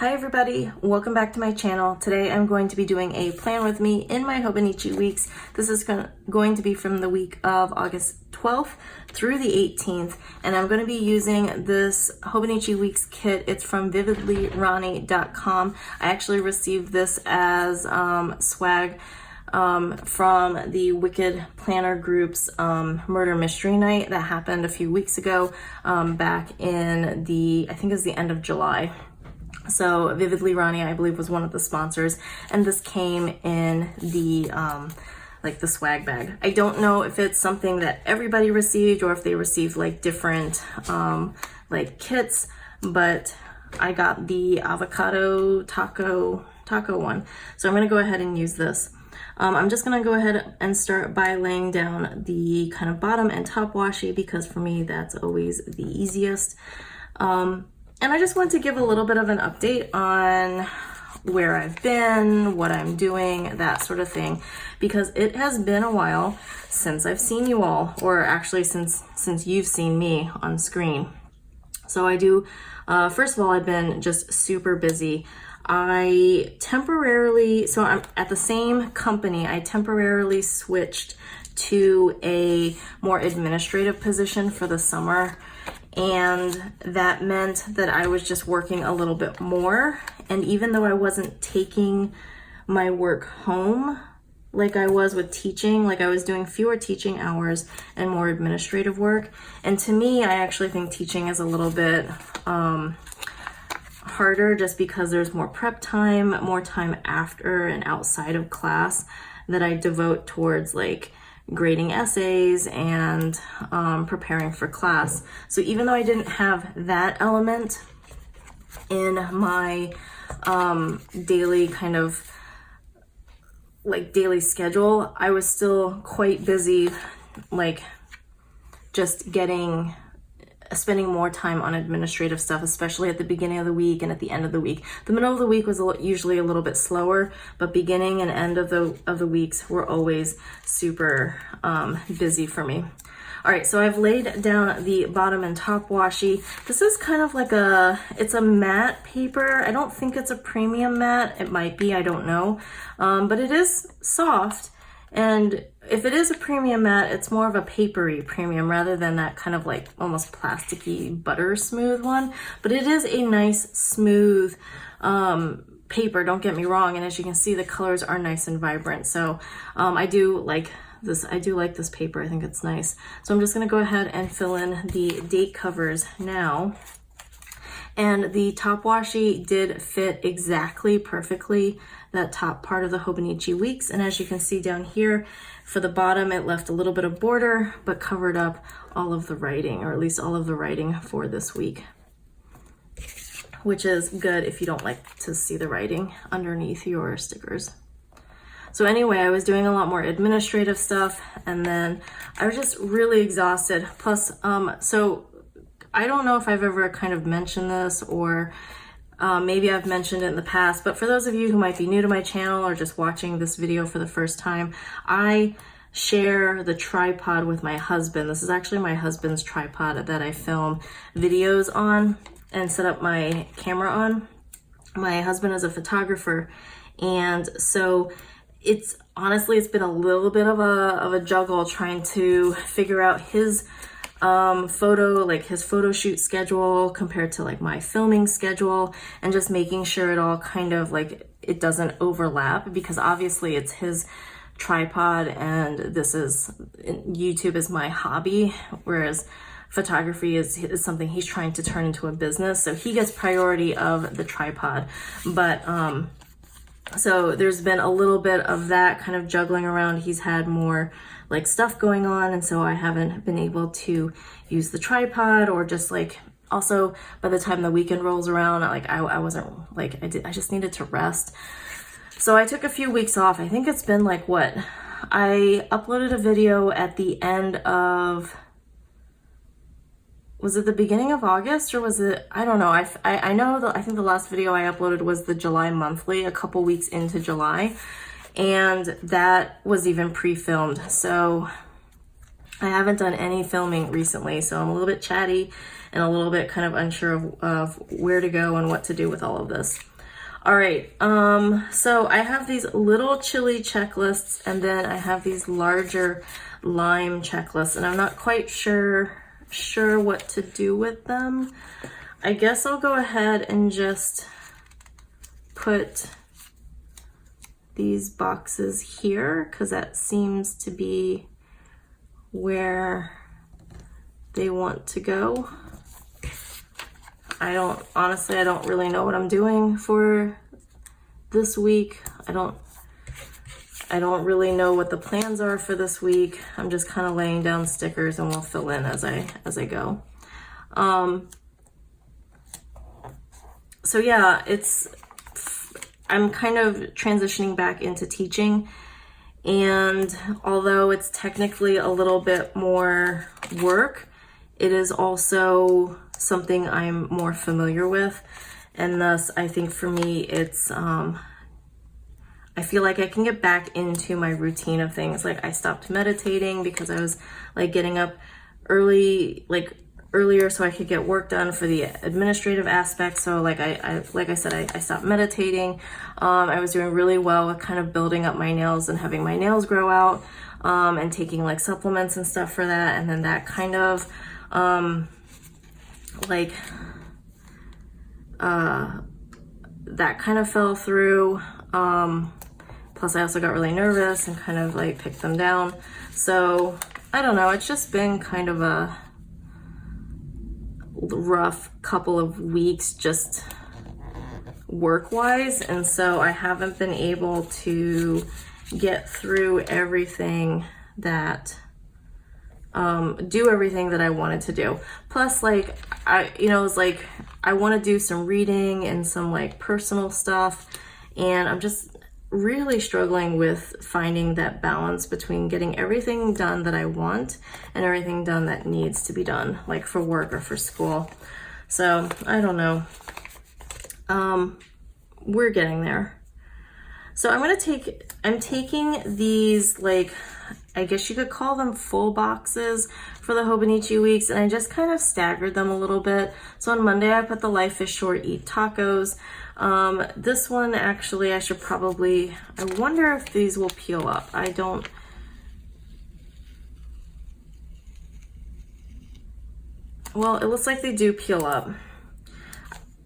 Hi everybody, welcome back to my channel. Today I'm going to be doing a plan with me in my Hobonichi weeks. This is going to be from the week of August 12th through the 18th, and I'm going to be using this Hobonichi weeks kit. It's from vividlyrani.com. I actually received this as swag from the Wicked Planner Group's murder mystery night that happened a few weeks ago, back in I think it was the end of July. So Vividly Rani, I believe, was one of the sponsors, and this came in the like the swag bag. I don't know if it's something that everybody received or if they received like different like kits, but I got the avocado taco one. So I'm gonna go ahead and use this. I'm just gonna go ahead and start by laying down the kind of bottom and top washi, because for me that's always the easiest. And I just want to give a little bit of an update on where I've been, what I'm doing, that sort of thing, because it has been a while since I've seen you all, or actually since you've seen me on screen. So I do, first of all, I've been just super busy. I'm at the same company, I temporarily switched to a more administrative position for the summer. And that meant that I was just working a little bit more. And even though I wasn't taking my work home like I was with teaching, like I was doing fewer teaching hours and more administrative work. And to me, I actually think teaching is a little bit harder, just because there's more prep time, more time after and outside of class that I devote towards like grading essays and preparing for class. So even though I didn't have that element in my daily kind of like daily schedule, I was still quite busy, like just spending more time on administrative stuff, especially at the beginning of the week and at the end of the week. The middle of the week was usually a little bit slower, but beginning and end of the weeks were always super busy for me. All right, so I've laid down the bottom and top washi. This is kind of like it's a matte paper. I don't think it's a premium matte. It might be, I don't know. But it is soft. And if it is a premium matte, it's more of a papery premium rather than that kind of like almost plasticky butter smooth one. But it is a nice smooth paper, don't get me wrong. And as you can see, the colors are nice and vibrant. So I do like this. I do like this paper. I think it's nice. So I'm just gonna go ahead and fill in the date covers now. And the top washi did fit exactly perfectly that top part of the Hobonichi weeks. And as you can see down here, for the bottom, it left a little bit of border, but covered up all of the writing, or at least all of the writing for this week, which is good if you don't like to see the writing underneath your stickers. So anyway, I was doing a lot more administrative stuff, and then I was just really exhausted. Plus, so I don't know if I've ever kind of mentioned this, or maybe I've mentioned it in the past, but for those of you who might be new to my channel or just watching this video for the first time, I share the tripod with my husband. This is actually my husband's tripod that I film videos on and set up my camera on. My husband is a photographer, and so it's been a little bit of a juggle trying to figure out his his photo shoot schedule compared to like my filming schedule, and just making sure it all kind of like it doesn't overlap, because obviously it's his tripod and YouTube is my hobby, whereas photography is something he's trying to turn into a business. So he gets priority of the tripod. But so there's been a little bit of that kind of juggling around. He's had more like stuff going on, and so I haven't been able to use the tripod, or just like, also by the time the weekend rolls around, like I wasn't like, I just needed to rest. So I took a few weeks off. I think it's been like I uploaded a video at the end of, was it the beginning of August, or was it, I don't know. I know I think the last video I uploaded was the July monthly, a couple weeks into July. And that was even pre-filmed. So I haven't done any filming recently. So I'm a little bit chatty and a little bit kind of unsure of where to go and what to do with all of this. All right, so I have these little chili checklists, and then I have these larger lime checklists, and I'm not quite sure what to do with them. I guess I'll go ahead and just put these boxes here, because that seems to be where they want to go. Honestly, I don't really know what I'm doing for this week. I don't really know what the plans are for this week. I'm just kind of laying down stickers, and we'll fill in as I go. So yeah, I'm kind of transitioning back into teaching, and although it's technically a little bit more work, it is also something I'm more familiar with, and thus I think for me it's I feel like I can get back into my routine of things. Like I stopped meditating because I was like getting up earlier so I could get work done for the administrative aspects. So like I said, I stopped meditating. I was doing really well with kind of building up my nails and having my nails grow out, and taking like supplements and stuff for that. And then that kind of that kind of fell through. Plus I also got really nervous and kind of like picked them down. So I don't know, it's just been kind of a rough couple of weeks just work-wise, and so I haven't been able to get through everything that do everything that I wanted to do. Plus like it's like I want to do some reading and some like personal stuff, and I'm just really struggling with finding that balance between getting everything done that I want and everything done that needs to be done, like for work or for school. So I don't know. We're getting there. So I'm taking these, like, I guess you could call them full boxes for the Hobonichi weeks, and I just kind of staggered them a little bit. So on Monday, I put the Life is Short, Eat Tacos. This one, actually, I wonder if these will peel up. Well, it looks like they do peel up.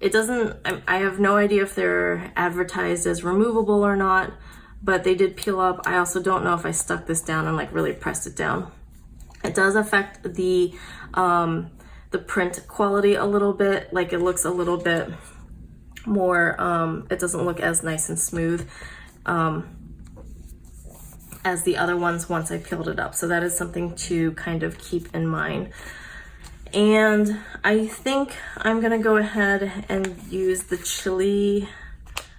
It doesn't, I have no idea if they're advertised as removable or not, but they did peel up. I also don't know if I stuck this down and like really pressed it down. It does affect the print quality a little bit. Like it looks a little bit more, it doesn't look as nice and smooth as the other ones once I peeled it up. So that is something to kind of keep in mind. And I think I'm gonna go ahead and use the chili.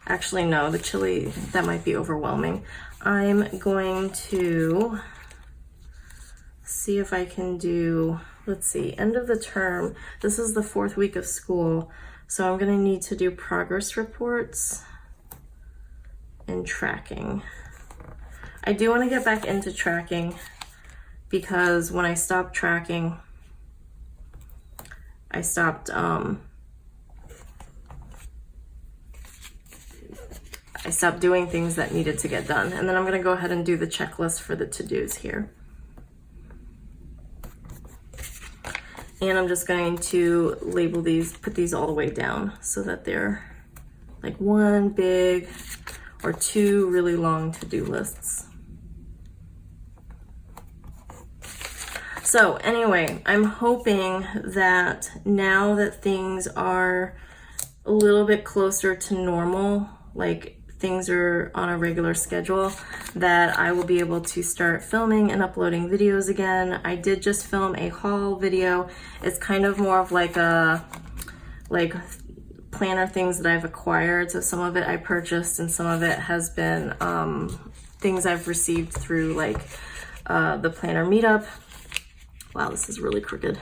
Actually, no, the chili, that might be overwhelming. I'm going to see if I can do, let's see, end of the term. This is the 4th week of school. So I'm gonna need to do progress reports and tracking. I do wanna get back into tracking because when I stopped tracking, I stopped doing things that needed to get done. And then I'm gonna go ahead and do the checklist for the to-dos here. And I'm just going to label these, put these all the way down so that they're like one big or two really long to-do lists. So anyway, I'm hoping that now that things are a little bit closer to normal, like things are on a regular schedule, that I will be able to start filming and uploading videos again. I did just film a haul video. It's kind of more of like a, planner things that I've acquired. So some of it I purchased and some of it has been things I've received through like the planner meetup. Wow, this is really crooked.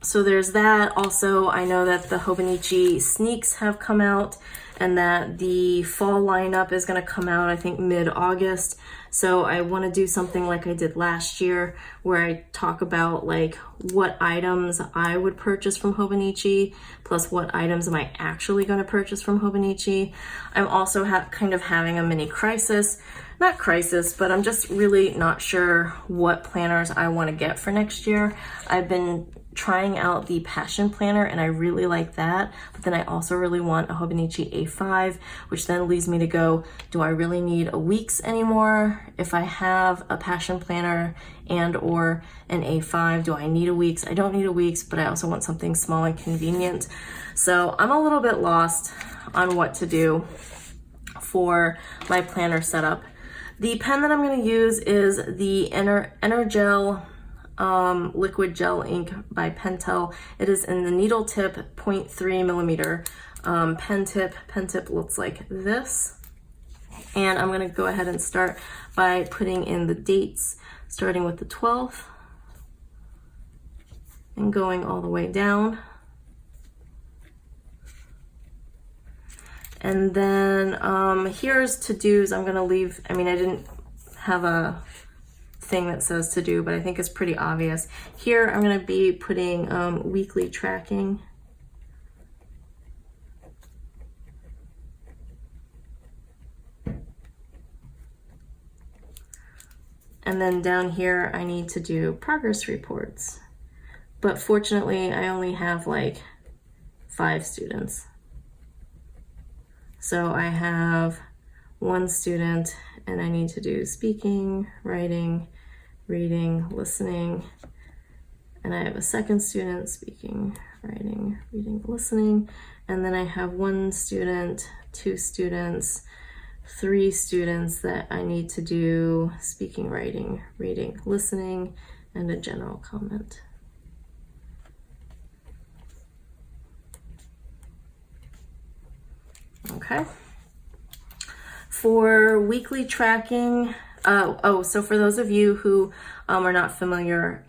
So there's that. Also, I know that the Hobonichi sneaks have come out, and that the fall lineup is going to come out, I think, mid-August. So I want to do something like I did last year, where I talk about like what items I would purchase from Hobonichi, plus what items am I actually going to purchase from Hobonichi. I'm also kind of having a mini crisis. Not crisis, but I'm just really not sure what planners I want to get for next year. I've been trying out the Passion Planner and I really like that, but then I also really want a Hobonichi A5, which then leads me to go, do I really need a week's anymore? If I have a Passion Planner and or an A5, do I need a week's? I don't need a week's, but I also want something small and convenient. So I'm a little bit lost on what to do for my planner setup. The pen that I'm going to use is the Energel liquid gel ink by Pentel. It is in the needle tip 0.3 millimeter pen tip. Pen tip looks like this. And I'm going to go ahead and start by putting in the dates, starting with the 12th and going all the way down. And then here's to-dos. I'm going to leave, I mean, I didn't have a thing that says to do, but I think it's pretty obvious. Here I'm going to be putting weekly tracking. And then down here I need to do progress reports. But fortunately I only have like 5 students. So I have 1 student and I need to do speaking, writing, reading, listening. And I have a 2nd student, speaking, writing, reading, listening. And then I have 1 student, 2 students, 3 students that I need to do speaking, writing, reading, listening, and a general comment. Okay. For weekly tracking, so for those of you who are not familiar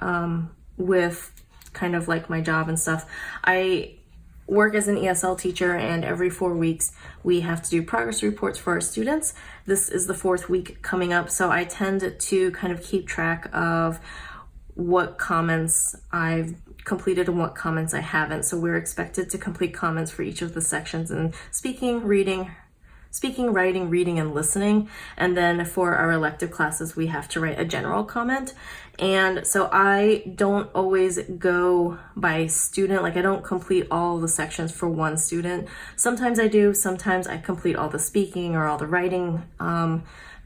with kind of like my job and stuff, I work as an ESL teacher, and every 4 weeks we have to do progress reports for our students. This is the 4th week coming up, so I tend to kind of keep track of what comments I've completed and what comments I haven't. So we're expected to complete comments for each of the sections in speaking, writing, reading, and listening. And then for our elective classes, we have to write a general comment. And so I don't always go by student, like I don't complete all the sections for 1 student. Sometimes I do, sometimes I complete all the speaking or all the writing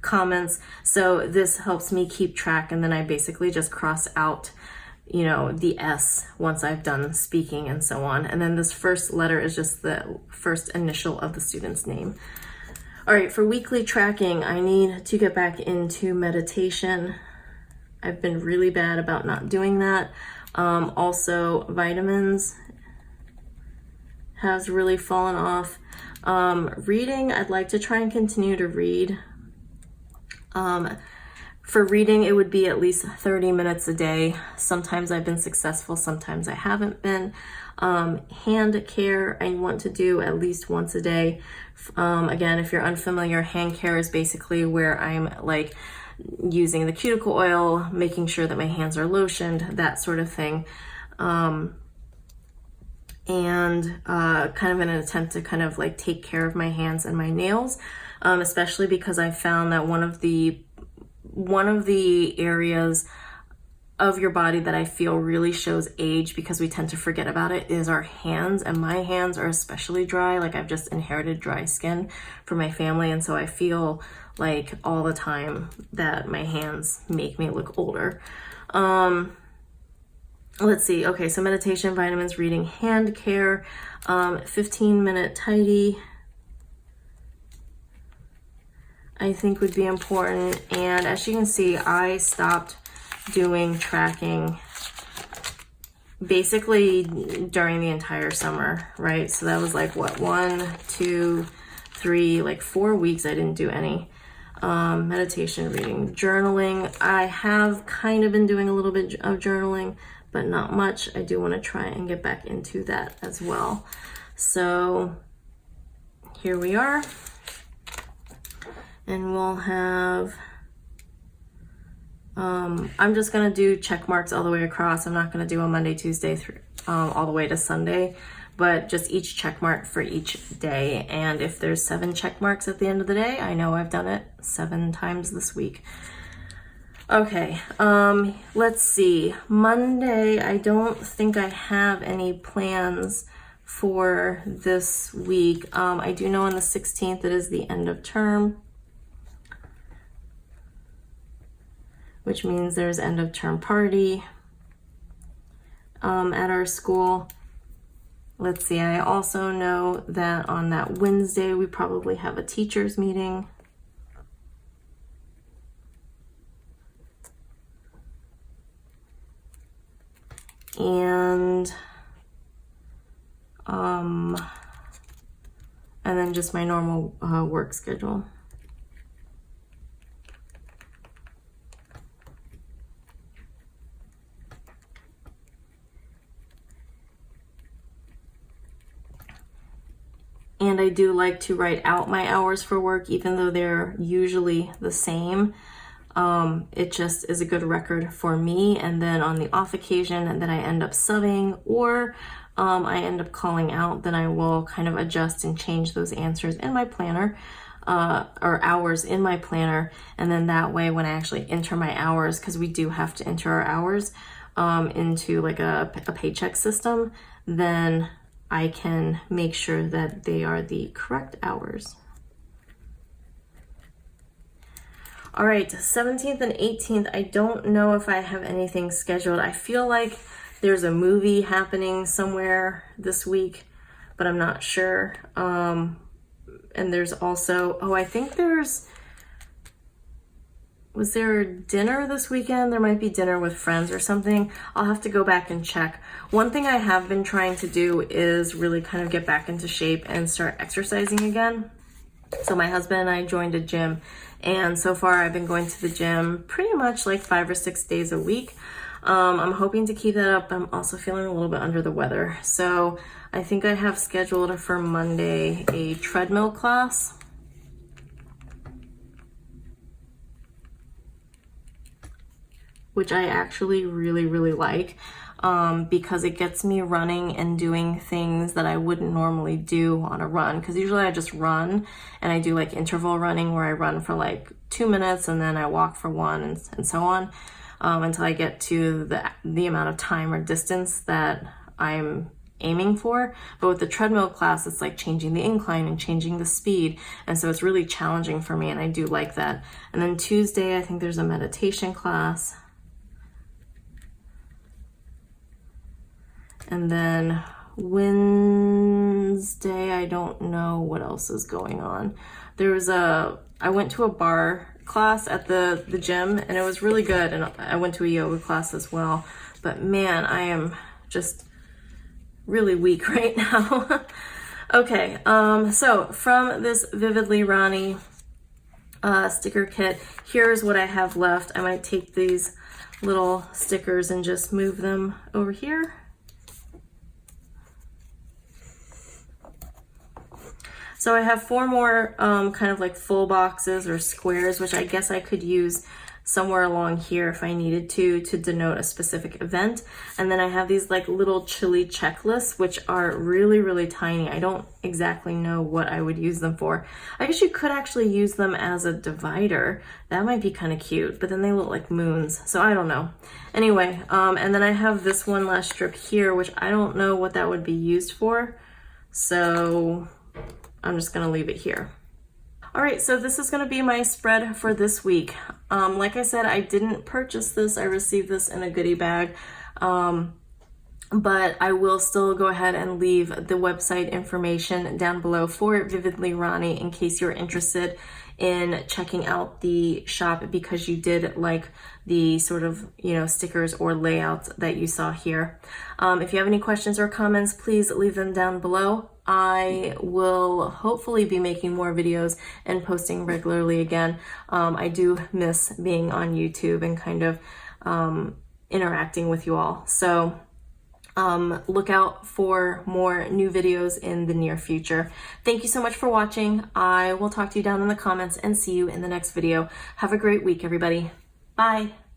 comments. So this helps me keep track, and then I basically just cross out, you know, the S once I've done speaking and so on. And then this first letter is just the first initial of the student's name. All right, for weekly tracking, I need to get back into meditation. I've been really bad about not doing that. Also, vitamins has really fallen off. Reading, I'd like to try and continue to read. For reading, it would be at least 30 minutes a day. Sometimes I've been successful, sometimes I haven't been. Hand care, I want to do at least once a day. Again, if you're unfamiliar, hand care is basically where I'm like using the cuticle oil, making sure that my hands are lotioned, that sort of thing. And kind of in an attempt to kind of like take care of my hands and my nails, especially because I found that one of the areas of your body that I feel really shows age, because we tend to forget about it, is our hands. And my hands are especially dry. Like I've just inherited dry skin from my family, and so I feel like all the time that my hands make me look older. Let's see. Okay, so meditation, vitamins, reading, hand care, 15-minute tidy, I think would be important. And as you can see, I stopped doing tracking basically during the entire summer, right? So that was like what, 1, 2, 3, like 4 weeks I didn't do any. Meditation, reading, journaling. I have kind of been doing a little bit of journaling, but not much. I do want to try and get back into that as well. So here we are. And we'll have, I'm just gonna do check marks all the way across. I'm not gonna do a Monday, Tuesday through all the way to Sunday, but just each check mark for each day. And if there's 7 check marks at the end of the day, I know I've done it 7 times this week. Okay, let's see. Monday, I don't think I have any plans for this week. I do know on the 16th, it is the end of term, which means there's end of term party at our school. Let's see, I also know that on that Wednesday, we probably have a teachers meeting. And then just my normal work schedule. And I do like to write out my hours for work, even though they're usually the same. It just is a good record for me. And then on the off occasion that I end up subbing or I end up calling out, then I will kind of adjust and change those answers in my planner, or hours in my planner. And then that way when I actually enter my hours, because we do have to enter our hours into like a paycheck system, then I can make sure that they are the correct hours. All right, 17th and 18th, I don't know if I have anything scheduled. I feel like there's a movie happening somewhere this week, but I'm not sure. And there's also, I think was there dinner this weekend? There might be dinner with friends or something. I'll have to go back and check. One thing I have been trying to do is really kind of get back into shape and start exercising again. So my husband and I joined a gym, and so far I've been going to the gym pretty much like 5 or 6 days a week. I'm hoping to keep that up. I'm also feeling a little bit under the weather. So I think I have scheduled for Monday a treadmill class. Which I actually really, really like, because it gets me running and doing things that I wouldn't normally do on a run. Because usually I just run and I do like interval running where I run for like 2 minutes and then I walk for 1 and so on, until I get to the amount of time or distance that I'm aiming for. But with the treadmill class, it's like changing the incline and changing the speed. And so it's really challenging for me, and I do like that. And then Tuesday, I think there's a meditation class. And then Wednesday, I don't know what else is going on. I went to a bar class at the gym, and it was really good. And I went to a yoga class as well. But man, I am just really weak right now. Okay, so from this Vividly Ronnie sticker kit, here's what I have left. I might take these little stickers and just move them over here. So I have 4 more kind of like full boxes or squares, which I guess I could use somewhere along here if I needed to denote a specific event. And then I have these like little chili checklists, which are really, really tiny. I don't exactly know what I would use them for. I guess you could actually use them as a divider. That might be kind of cute, but then they look like moons. So I don't know. Anyway, and then I have this one last strip here, which I don't know what that would be used for. So I'm just gonna leave it here. All right, so this is gonna be my spread for this week. Like I said, I didn't purchase this. I received this in a goodie bag, but I will still go ahead and leave the website information down below for Vividly Ronnie in case you're interested in checking out the shop because you did like the sort of, stickers or layouts that you saw here. If you have any questions or comments, please leave them down below. I will hopefully be making more videos and posting regularly again. I do miss being on YouTube and kind of interacting with you all. So look out for more new videos in the near future. Thank you so much for watching. I will talk to you down in the comments and see you in the next video. Have a great week, everybody. Bye.